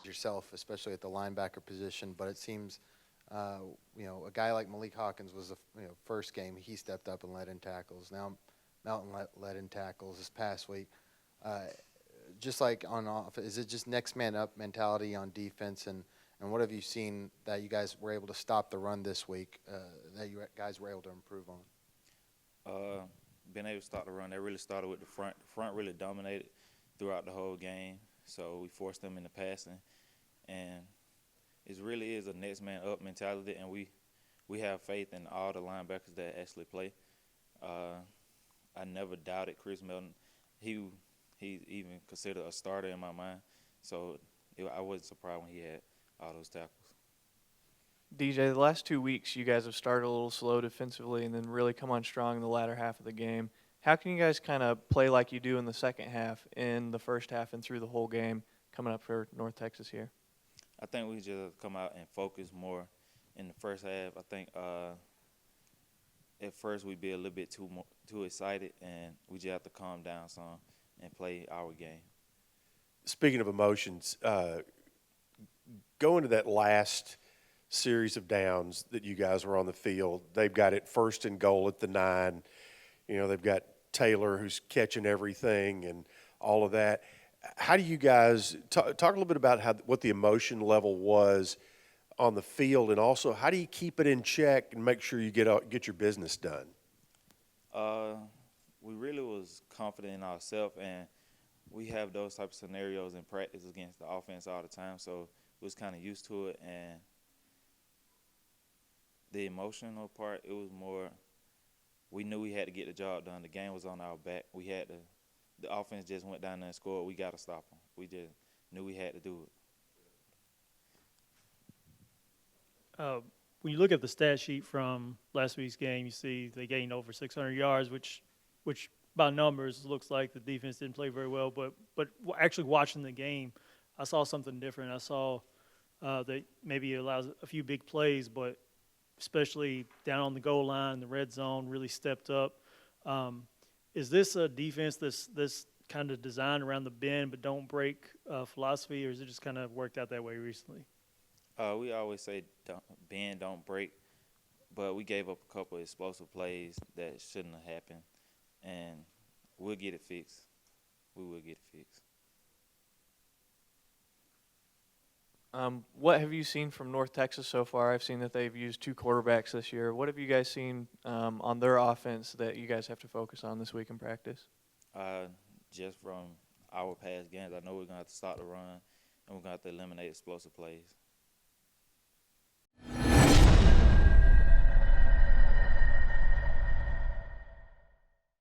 Yourself, especially at the linebacker position, but it seems, a guy like Malik Hawkins was the first game he stepped up and led in tackles. Now Melton led in tackles this past week. Uh, just like on off, is it just next man up mentality on defense, and what have you seen that you guys were able to stop the run this week that you guys were able to improve on? Being able to start the run, that really started with the front. The front really dominated throughout the whole game, so we forced them into passing, and it really is a next man up mentality, and we have faith in all the linebackers that actually play. I never doubted Chris Melton. He's even considered a starter in my mind, so I wasn't surprised when he had all those tackles. DJ, the last 2 weeks, you guys have started a little slow defensively and then really come on strong in the latter half of the game. How can you guys kind of play like you do in the second half, in the first half, and through the whole game coming up for North Texas here? I think we just come out and focus more in the first half. I think at first we'd be a little bit too excited, and we just have to calm down some and play our game. Speaking of emotions, going to that last series of downs that you guys were on the field, they've got it 1st and goal at the 9. They've got Taylor who's catching everything and all of that. How do you guys talk a little bit about what the emotion level was on the field, and also how do you keep it in check and make sure you get your business done? We really was confident in ourselves, and we have those type of scenarios in practice against the offense all the time, so we was kind of used to it. And the emotional part, it was more, we knew we had to get the job done. The game was on our back. The offense just went down there and scored. We got to stop them. We just knew we had to do it. When you look at the stat sheet from last week's game, you see they gained over 600 yards, which by numbers looks like the defense didn't play very well. But actually watching the game, I saw something different. I saw that maybe it allows a few big plays, but especially down on the goal line, the red zone really stepped up. Is this a defense that's kind of designed around the bend but don't break philosophy, or is it just kind of worked out that way recently? We always say bend, don't break, but we gave up a couple of explosive plays that shouldn't have happened, and we'll get it fixed. We will get it fixed. What have you seen from North Texas so far? I've seen that they've used 2 quarterbacks this year. What have you guys seen on their offense that you guys have to focus on this week in practice? Just from our past games, I know we're going to have to start the run, and we're going to have to eliminate explosive plays.